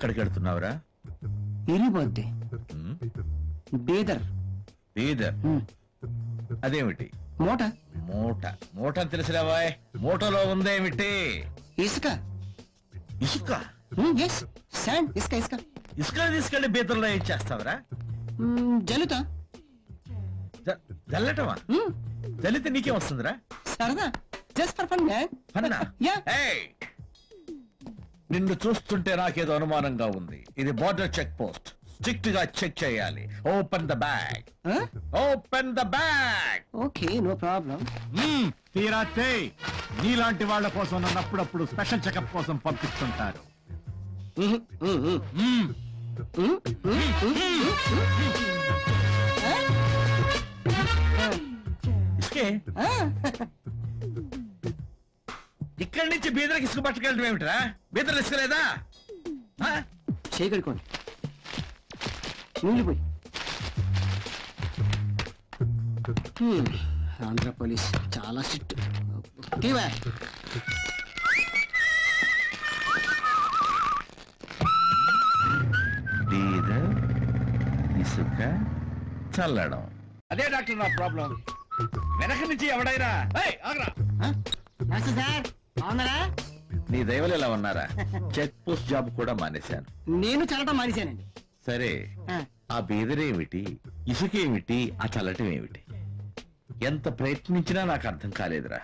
ఎక్కడికి వెళ్తున్నావురా? ఇరిపోద్ది. బీదర్. బీదర్ అదేమిటి? మూట. మూట మూట తెలిసిరావా? మూటలో ఉందేమిటి? ఇసుక. ఇసుక? శాండ్. ఇసుక ఇసుక ఇసుక తీసుకెళ్లి బీదర్లో ఏం చేస్తావురా? జల్లుతా. జల్లటమా? జల్లితే నీకేం వస్తుందిరా? సరదా. Just for fun man. ఫన్నా? నిన్ను చూస్తుంటే నాకేదో అనుమానంగా ఉంది. ఇది బోర్డర్ చెక్ పోస్ట్. స్ట్రిక్ట్ గా చెక్ చేయాలి. Open the bag. Open the bag. Okay, no problem. తీరా చేయి. నీలాంటి వాళ్ళ కోసం నన్ను అప్పుడప్పుడు స్పెషల్ చెకప్ కోసం పంపిస్తుంటారు. ఇక్కడి నుంచి బీదర్కి ఇసుక పట్టుకెళ్ళడం ఏమిట్రా? బీదర్ ఇసుక లేదా? చేయగలుకోండి. మిగిలిపోయి ఆంధ్ర పోలీస్ చాలా స్ట్రిక్ట్. బీదర్ ఇసుక చల్లడం అదే డాక్టర్ నా ప్రాబ్లం. వెనక నుంచి ఎవడైనా నీ దైవలు ఎలా ఉన్నారా? చెక్ పోస్ట్ జాబ్ కూడా మానేశాను. నేను చల్లటం మానేశానండి. సరే, ఆ బీదరేమిటి, ఇసుకేమిటి, ఆ చల్లటం ఏమిటి? ఎంత ప్రయత్నించినా నాకు అర్థం కాలేదురా.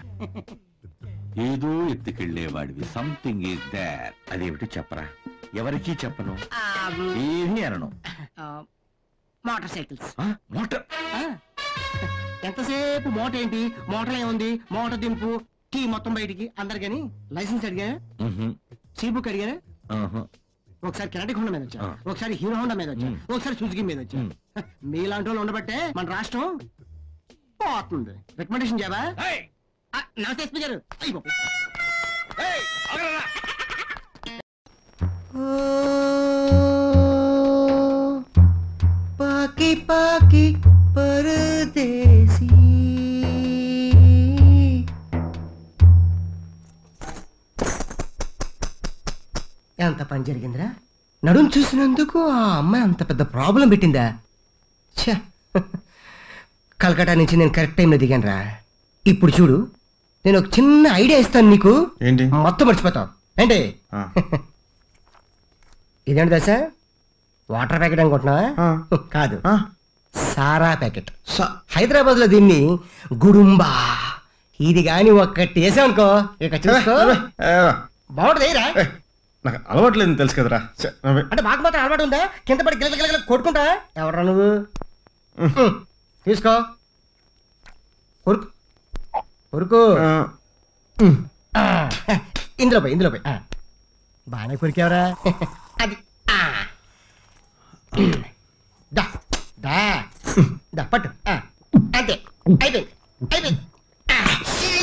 ఏదో ఎత్తుకెళ్లేవాడివి. Something is there. అదేమిటి చెప్పరా? ఎవరికీ చెప్పను, ఏమీ అనను. Motor cycles. మోటార్? ఎంతసేపు మోటార్ ఏంటి, మోటార్ ఏముంది, మోటార్ దింపు, కీ మొత్తం బయటికి అందరు. కానీ లైసెన్స్ అడిగా, సీ బుక్ అడిగా. ఒకసారి కెనడిక్ హోండా మీద వచ్చా, ఒకసారి హీరో హోండా మీద వచ్చా, ఒకసారి సుజుకి మీద వచ్చా. మీలాంటి వాళ్ళు ఉండబట్టే మన రాష్ట్రం పోతుంది. రికమెండేషన్ చేయవా? నమస్తే ఎస్పీ గారు. పాకి పాకి పరదేశీ. ఎంత పని జరిగిందిరా? నడుం చూసినందుకు ఆ అమ్మాయి అంత పెద్ద ప్రాబ్లం పెట్టిందా? ఛా, కలకటా నుంచి నేను కరెక్ట్ టైంలో దిగాను రా. ఇప్పుడు చూడు, నేను ఒక చిన్న ఐడియా ఇస్తాను నీకు. ఏంటి? మొత్తం మర్చిపోతావు ఏంటి? ఇదేంటి దశ? వాటర్ ప్యాకెట్ అనుకుంటున్నావా? కాదు, సారా ప్యాకెట్. హైదరాబాద్ లో దీన్ని గుడుంబా. ఇది గాని ఒక్కటి వేసావనుకో, ఇక చూసుకో బాగుంటుంది. నాకు అలవాట్లేదు తెలుసు కదరా. అంటే మాకు మాత్రం అలవాటు ఉందా? కింద పడి గిలక గిలక కొట్టుకుంటా. ఎవరా నువ్వు? తీసుకో, కొరుకు కొరుకు. ఇందులో పోయి, ఇందులో పోయి. బాగానే కొరికేవరా? అది దా దా దా పట్టు. అంతే, అయిపోయింది అయిపోయింది.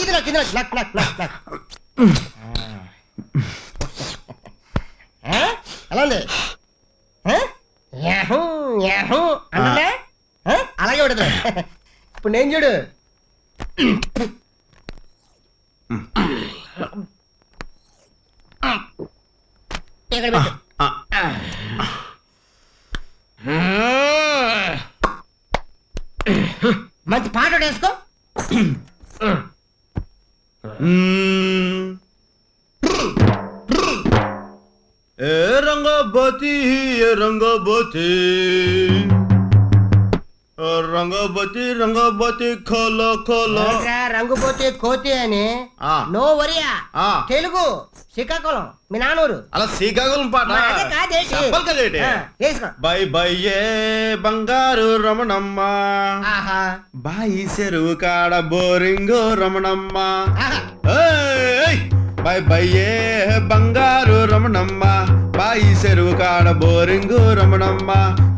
ఇది నాకు, ఇది నాకు, నాకు నాకు నాకు. ఎలా ఉంది? అలాగే ఉండదు. ఇప్పుడు నేను చూడు. ఇక్కడ పెట్టు. మంచి పాట వేసుకో. ఏ రంగబతి, ఏ రంగబతి, రంగబతి రంగబతి ఖోలో ఖోలో. రంగుపోతే కోతి అని నో వరియా. తెలుగు శ్రీకాకుళం మీ నానూరు. అలా శ్రీకాకుళం పాట కాదేటి. బై బై ఏ బంగారు రమణమ్మ, బాయి చెరువు కాడ బోరింగు రమణమ్మ. బై బై ఏ బంగారు రమణమ్మ, బాయి చెరువు కాడ బోరింగు రమణమ్మ.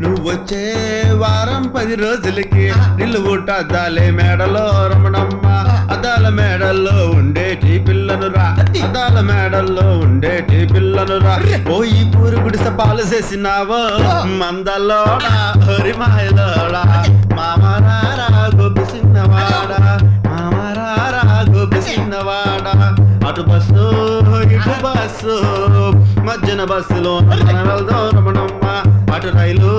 నువ్వు వచ్చే వారం 10 రోజులకి నిలువుట అద్దాలే మేడలో రమణమ్మ. అద్దాల మేడల్లో ఉండేటి పిల్లను రా, అద్దాల మేడల్లో ఉండేటి పిల్లను రా. పోయి పూరు గుడిసె పాలు చేసినావో మందల్లోడా హరిమాయలోడా. మామరారా గొప్ప చిన్నవాడా, మామరారా గొప్ప చిన్నవాడా. అటు బస్సు ఇటు బస్సు మధ్యన బస్సులో మనం వెళ్దాం రమణమ్మ అటు రైలు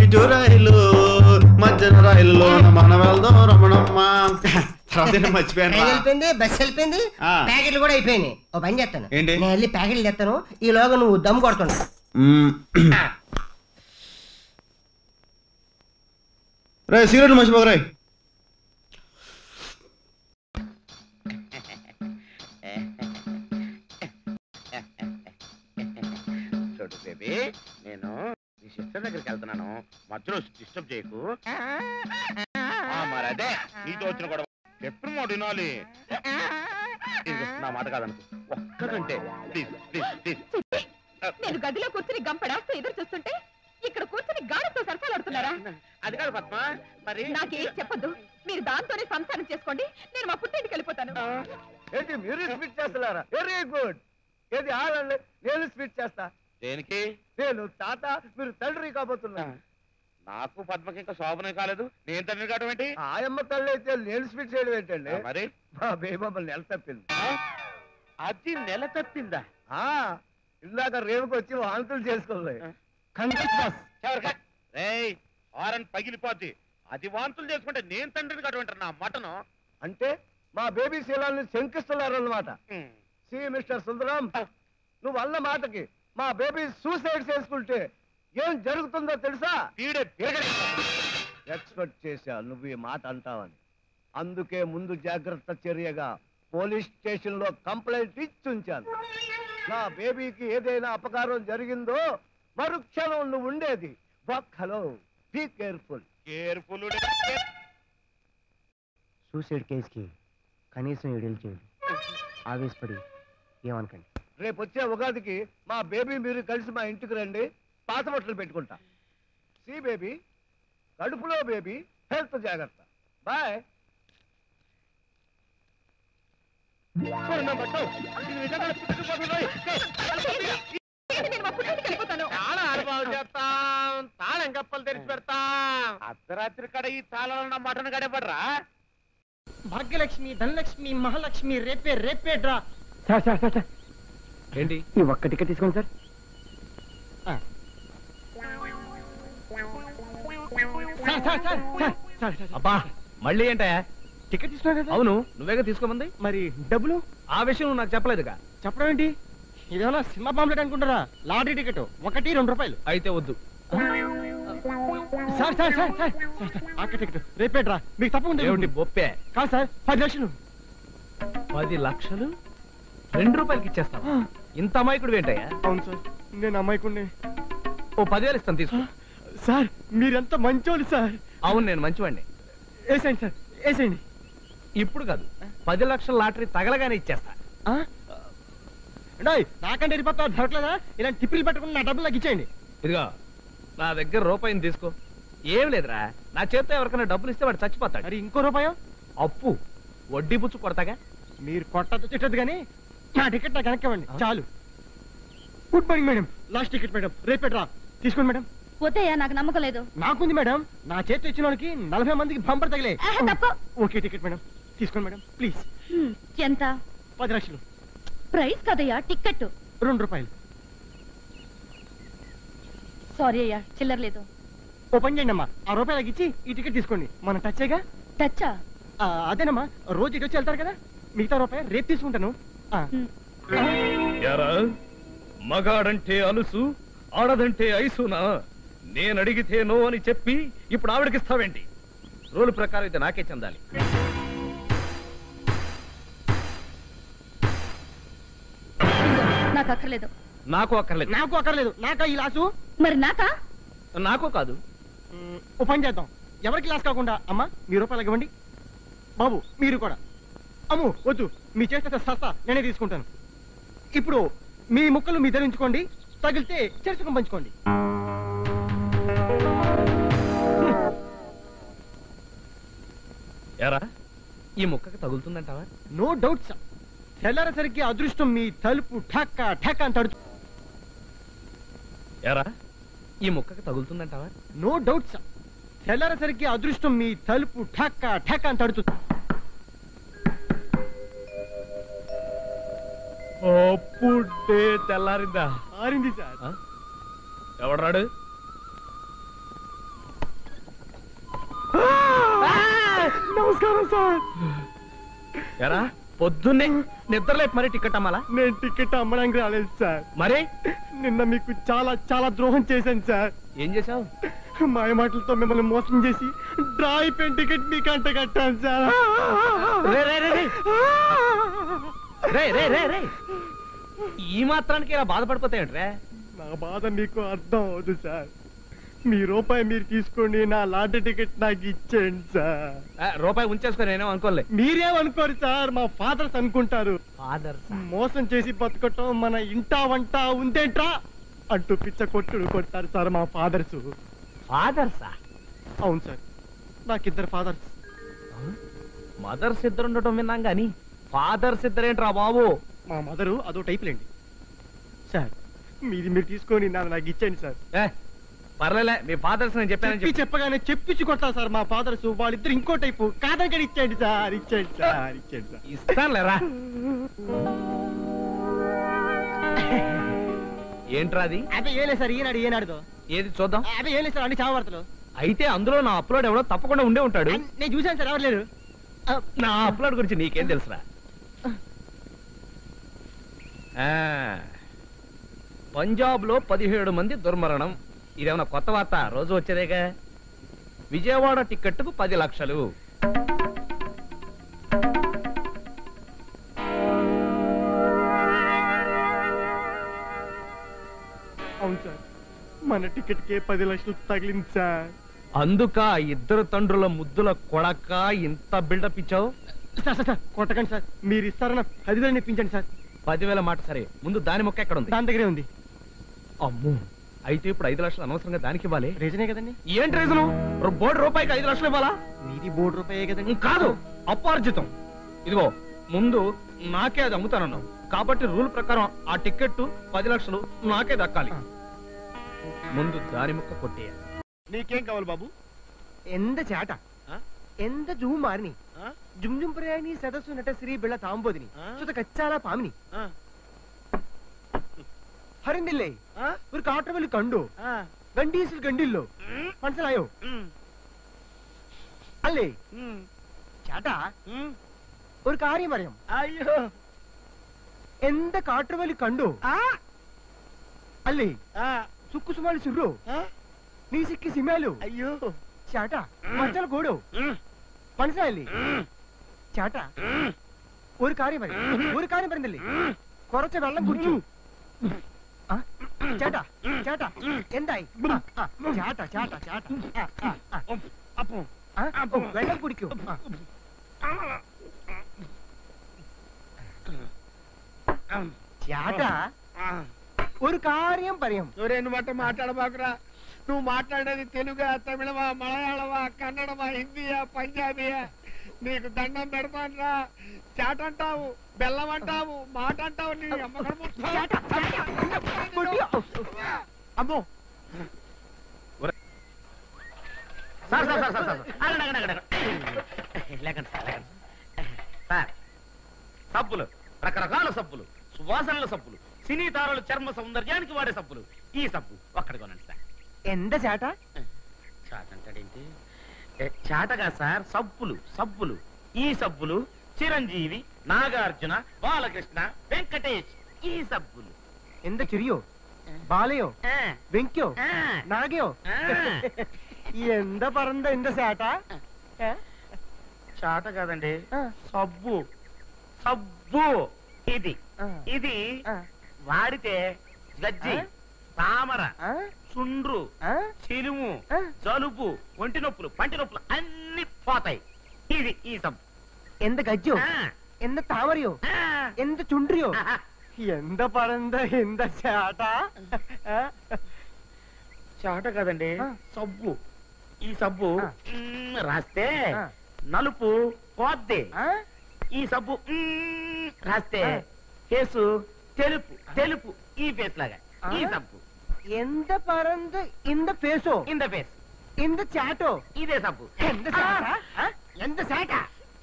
ఇటు రైలు మధ్యన రైలులో మనం వెళ్దాం రమణమ్మ మర్చిపోయాను వెళ్ళిపోయింది బస్సు వెళ్ళిపోయింది ప్యాకెట్లు కూడా అయిపోయినాయి ఓ పని చేస్తాను ఏంటి నేను వెళ్ళి ప్యాకెట్లు తెస్తాను ఈలోగా నువ్వు దమ్ కొడుతున్నా రే సిగరెట్లు మర్చిపోకరా చూడు బేబీ నేను నీ సిస్టర్ దగ్గరికి వెళ్తున్నాను మధ్యలో డిస్టర్బ్ చేయకు మరి అదే నీతో వచ్చిన కూడా ఎప్పుడు మాట వినాలి నా మాట కాదనుకో ఒక్కడంటే ప్లీజ్ ప్లీజ్ ప్లీజ్ నేను గదిలో కూర్చుని గంపడాస్తూ ఎదురు చూస్తుంటే ఇక్కడ కూర్చుని గాడితో సరసాలాడుతున్నారా? అది కాదు పద్మ, మరి నాకేం చెప్పొద్దు, మీరు దాంతోనే సంసారం చేసుకోండి, నేను మా పుట్టింటికి వెళ్ళిపోతాను. ఏంటి మీరు స్వీట్ చేస్తున్నారా? Very good. ఏది ఆడండి, నేను స్వీట్ చేస్తా. దేనికి? నేను తాత, మీరు తండ్రి కాబోతున్నా. నాకు పద్మకి ఇంకా శోభనే కాలేదు, నేను తండ్రి కావడం ఏంటి? ఆయమ్మ తల్లి అయితే నేను స్వీట్ చేయడం ఏంటండి? మరి మా బేబమ్మలు నెల తప్పింది. అది నెల తప్పిందా? ఇందాక రేవుకి వచ్చి వాంతులు చేసుకోలేదు. హారన్ పగిలిపోద్ది. అది వాంతులు చేసుకుంటే నేను తండ్రిని కట్టమంటారు నా మటను. అంటే మా బేబీ శీలాన్ని శంకిస్తున్నారన్నమాట. సి మిస్టర్ సుందరం, నువ్వు అన్న మాటకి మా బేబీ సూసైడ్ చేసుకుంటే ఏం జరుగుతుందో తెలుసా? ఎక్స్పెక్ట్ చేశా నువ్వు ఈ మాట అంటావని. అందుకే ముందు జాగ్రత్త చర్యగా పోలీస్ స్టేషన్ లో కంప్లైంట్ ఇచ్చుంచాను. నా బేబీకి ఏదైనా అపకారం జరిగిందో మరుక్షణం నువ్వు ఉండేది. Hello, be careful. Careful. Suicide కేసుకి కనీసం ఎడిల్ చేయాలి. ఆవేశపడి ఏమనకండి. రేపు వచ్చే ఉగాదికి మా బేబీ మీరు కలిసి మా ఇంటికి రండి, పాత బట్టలు పెట్టుకుంటా. సి బేబీ, కడుపులో బేబీ, హెల్త్ జాగ్రత్త. బాయ్. తాళం కప్పలు తెరిచి పెడతాం. అర్ధరాత్రి కడ ఈ తాళాలన్న మటన్ గడపడరా? భాగ్యలక్ష్మి, ధనలక్ష్మి, మహాలక్ష్మి రేపే రేపేడ్రా. సార్ ఏంటి ఈ ఒక్క టికెట్ తీసుకోండి సార్. అబ్బా మళ్ళీ ఏంటయా? టికెట్ తీసుకున్నా కదా. అవును, నువ్వేగా తీసుకోమంది. మరి డబ్బులు? ఆ విషయం నువ్వు నాకు చెప్పలేదుగా. చెప్పడం ఏంటి? ఇదేమన్నా సినిమా పాంప్లెట్ అనుకుంటారా? లాటరీ టికెట్ ఒకటి 2 రూపాయలు. అయితే వద్దు సార్ సార్ సార్ సార్ అక్క టికెట్ రేపేట్రా, మీకు తప్పకుండా. ఏమిటి బొప్పే? కాదు సార్, 10 లక్షలు. 10 లక్షలు 2 రూపాయలకి ఇచ్చేస్తావా? ఇంత అమాయకుడు ఏంటయ్యా? అవును సార్, నేను అమ్మాయికుండే. ఓ 10,000 ఇస్తాను, తీసుకో. సార్ మీరెంత మంచోళ్ళు సార్. అవును, నేను మంచివాడిని. వేసేయండి సార్, వేసేయండి. ఇప్పుడు కాదు, 10 లక్షల లాటరీ తగలగానే ఇచ్చేస్తా. నాకంటే వెళ్ళిపోతావు దొరకలేదా? ఇలాంటి టిప్పులు పెట్టుకుని నా డబ్బులు నాకు ఇచ్చేయండి. ఇదిగో నా దగ్గర రూపాయిని తీసుకో. ఏం లేదురా, నా చేత్తో ఎవరికైనా డబ్బులు ఇస్తే వాడు చచ్చిపోతాడు. మరి ఇంకో రూపాయో? అప్పు వడ్డీ పుచ్చు కొడతాగా. మీరు కొట్టద్దు తిట్టద్దు కానీ నా టికెట్ నాకు వెనక్కివ్వండి చాలు. Good morning madam. Last ticket madam, రేపేట్రా, తీసుకోండి మేడం. వద్దయ్యా, నాకు నమ్మకం లేదు. నాకుంది మేడం, నా చేతి ఇచ్చిన వాళ్ళకి 40 మందికి బంపర్ తగిలే. ఓకే టికెట్ మేడం, తీసుకోండి మేడం ప్లీజ్. ఎంత? 10 లక్షలు. ప్రైస్ కదయ్యా, టికెట్ 2 రూపాయలు. సారీ అయ్యా, చిల్లర లేదు. ఓ పని చేయండి అమ్మా, ఆ రూపాయలకి ఇచ్చి ఈ టికెట్ తీసుకోండి. మన టచ్చేగా. టచ్చా? అదేనమ్మా, రోజు ఇటు వచ్చి వెళ్తారు కదా, మిగతా రూపాయి రేపు తీసుకుంటాను. మగాడంటే అలుసు, ఆడదంటే ఐసునా? నేను అడిగితే నో అని చెప్పి ఇప్పుడు ఆవిడకిస్తావేంటి? రూల్ ప్రకారం ఇది నాకే చెందాలి. నాకు అక్కర్లేదు. నాకు అక్కర్లేదు. నాకు అక్కర్లేదు. నాకా ఈ లాసు? మరి నాకా? నాకు కాదు. ఓ పని చేద్దాం, ఎవరికి లాస్ కాకుండా అమ్మా మీ రూపాయలు ఇవ్వండి. బాబు మీరు కూడా. అమ్ము వద్దు, మీ చేస్తే సస్తా నేనే తీసుకుంటాను. ఇప్పుడు మీ ముక్కలు మీ ధరించుకోండి, తగిలితే చేర్చుకొని పంచుకోండి. ఎరా, ఈ ముక్కకి తగులుతుందంటావా? No doubt sir. తెల్లారేసరికి అదృష్టం మీ తలుపు ఠక్క ఠక్క అని తడుచు. ఎరా, ఈ ముక్కకి తగులుతుందంటావా? No doubt sir. తెల్లారేసరికి అదృష్టం మీ తలుపు ఠక్క ఠక్క అని తడుచు. ఇప్పుడే తెల్లారిందా? మారింది సార్. ఎవడరాడు? నమస్కారం సార్. ఎరా పొద్దున్నే నిద్రలేపు మరి టికెట్ అమ్మాలా? నేను టికెట్ అమ్మడానికి రాలేదు సార్. మరి నిన్న మీకు చాలా చాలా ద్రోహం చేశాను సార్. ఏం చేసావు? మాయ మాటలతో మిమ్మల్ని మోసం చేసి డ్రా అయిపోయిన టికెట్ మీకు అంట కట్టాను సార్. ఈ మాత్రానికి ఇలా బాధపడిపోతాయంట్రా? నా బాధ మీకు అర్థం అవదు సార్. మీ రూపాయి మీరు తీసుకోండి, నా లాటరీ టికెట్ నాకు ఇచ్చేయండి సార్. రూపాయి ఉంచేసుకొని నేనేం అనుకోలే. మీరేమనుకోరు సార్, మా ఫాదర్స్ అనుకుంటారు. ఫాదర్ మోసం చేసి బతకటం మన ఇంటా వంట ఉందేంట్రా అంటూ పిచ్చ కొట్టుడు కొడతారు సార్ మా ఫాదర్స్. ఫాదర్సా? అవును సార్, నాకిద్దరు ఫాదర్స్. మదర్స్ ఇద్దరు ఉండటం విన్నాం గాని ఫాదర్స్ ఇద్దరేంట్రా బాబు? మా మదరు అదో టైపులేండి సార్. మీది మీరు తీసుకొని నాకు ఇచ్చేయండి సార్. పర్లేలే, మీ ఫాదర్స్ నేను చెప్పాను చెప్పగానే చెప్పించి కొడతారు సార్ మా ఫాదర్స్. వాళ్ళిద్దరు ఇంకో టైపు. కాదక్కడ ఇచ్చేయండి సార్, ఇచ్చేయండి సార్, ఇచ్చేయండి సార్. ఇస్తానులేరా. ఏంట్రా అది? అదే ఏలే సార్, ఏనాడుదో ఏది చూద్దాం. అదే ఏలే సార్, అన్ని చావవార్తలు. అయితే అందులో నా అప్లోడ్ ఎవడో తప్పకుండా ఉండే ఉంటాడు. నేను చూశాను సార్, ఎవరు లేరు. నా అప్లోడ్ గురించి నీకేం తెలుసురా? పంజాబ్ లో 17 మంది దుర్మరణం. ఇదేమన్నా కొత్త వార్త? రోజు వచ్చేదేగా. విజయవాడ టికెట్కు 10 లక్షలు. అవును సార్, మన టికెట్ కే 10 లక్షలు తగిలింది సార్. అందుక ఇద్దరు తండ్రుల ముద్దుల కొడక ఇంత బిల్డప్ ఇచ్చావు? సార్ సార్ సార్, కొట్టకండి సార్. మీరు ఇస్తారన్న 10,000 ఇప్పించండి సార్. 10,000 మాట సరే, ముందు దాని మొక్క ఎక్కడ ఉంది? దాని దగ్గరే ఉంది. అమ్మో, అయితే ఇప్పుడు 5 లక్షలు అనవసరంగా దానికి ఇవ్వాలి. రీజనే కదండి. ఏంటి రీజను? బోర్డు రూపాయికి 5 లక్షలు ఇవ్వాలా? మీది బోర్డు రూపాయే కదండి. కాదు, అపార్జితం. ఇదిగో ముందు నాకే అది అమ్ముతానన్నావు కాబట్టి రూల్ ప్రకారం ఆ టికెట్ 10 లక్షలు నాకే దక్కాలి. ముందు దాని ముక్క కొట్టేయాలి. నీకేం కావాలి బాబు? ఎంత చేట, ఎంత జూ మారిని, జుమ్ జుమ్ ప్రయాణి సదస్సు నట శ్రీ బిళ్ళ తాంబోదిని సుత కచ్చాల పామిని ഹരിന്നില്ലേ ഒരു കാട്ടുവലി കണ്ടു ഗണ്ടീസിൽ കണ്ടില്ലോ മനസ്സിലായോ അല്ലേ ചേട്ടാ ഒരു കാര്യം പറയാം అయ్యో എന്താ കാട്ടുവലി കണ്ടു അല്ലേ സുക്കുസുമാലി സുറു നീ സിക്കി സിമാലു అయ్యో ചേട്ടാ മറ്റൽ കൂടോ മനസ്സിലായില്ലേ ചേട്ടാ ഒരു കാര്യം പറയുന്നില്ലേ കുറച്ച് വെള്ളം കുടിച്ചു ചേട്ടാ ചേട്ടാ എന്തായി ചേട്ടാ ചേട്ടാ ചേട്ടാ വെള്ളം കുടിക്കൂ ചേട്ടാ ഒരു കാര്യം പറയാം నువ్వు మాట మాట్లాడబాకురా నువ్వు మాట్లాడేది తెలుగా తమిళమా మలయాళమా కన్నడమా హిందీయా పంజాబీయా నీకు దండం పెడతానురా చాటంటావు బెల్లం అంటావు మాట అంటావు నీ అమ్మో సబ్బులు రకరకాల సబ్బులు సువాసనల సబ్బులు సినీ తారలు చర్మ సౌందర్యానికి వాడే సబ్బులు ఈ సబ్బు ఒక్కడి కొనండి సార్. ఎంత చేట చాట అంటాడేంటి? చాటగా సార్ సబ్బులు సబ్బులు ఈ సబ్బులు చిరంజీవి నాగార్జున బాలకృష్ణ వెంకటేష్ ఈ సబ్బులు ఎంత చిరియో బాలയോ వెంక్యో నాగయో ఎంత పరంద ఎంత చేట చాట కాదండి సబ్బు సబ్బు ఇది ఇది వాడితే గజ్జి తామర చుండ్రు చిలుము జలుబు ఒంటి నొప్పులు పంటి నొప్పులు అన్ని పోతాయి. ఇది ఈ సబ్బు. ఎంత గజ్జో ఎంత తామరయో ఎంత చుండ్రియో ఎంత పరంద ఎంత చేట చాట కాదండి సబ్బు. ఈ సబ్బు రాస్తే నలుపు పోద్ది. ఈ సబ్బు రాస్తే ఫేసు తెలుపు తెలుపు ఈ ఫేస్ లాగా ఈ సబ్బు. ఎంత పరంద ఇంద ఫేసో ఇంద ఫేస్ ఇంద చాటో ఇదే సబ్బు. ఎంత చేట ఎంత చేట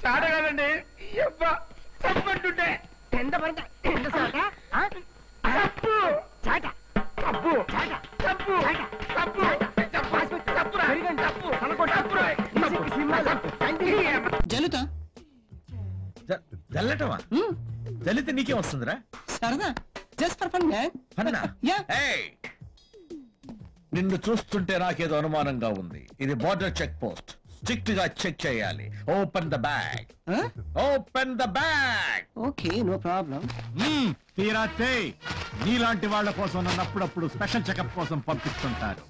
చాట కాదండి సబ్బు అంటుంటే ఎంత పడతా ఎంత సాట తప్పు చాట తప్పు చాట తప్పు చాట తప్పు తప్పు తప్పు తప్పు జలుతా జల్లటమా జల్లితే నీకేం వస్తుందిరా? సరదా జస్ట్ ఫర్ ఫన్ ఫన్నా? ఏయ్, నిన్ను చూస్తుంటే నాకేదో అనుమానంగా ఉంది. ఇది బార్డర్ చెక్ పోస్ట్. స్ట్రిక్ట్ గా చెక్ చేయాలి. Open the bag. Open the bag. Okay, no problem. తీరా చేయి. నీలాంటి వాళ్ళ కోసం నన్ను అప్పుడప్పుడు స్పెషల్ చెకప్ కోసం పంపిస్తుంటారు.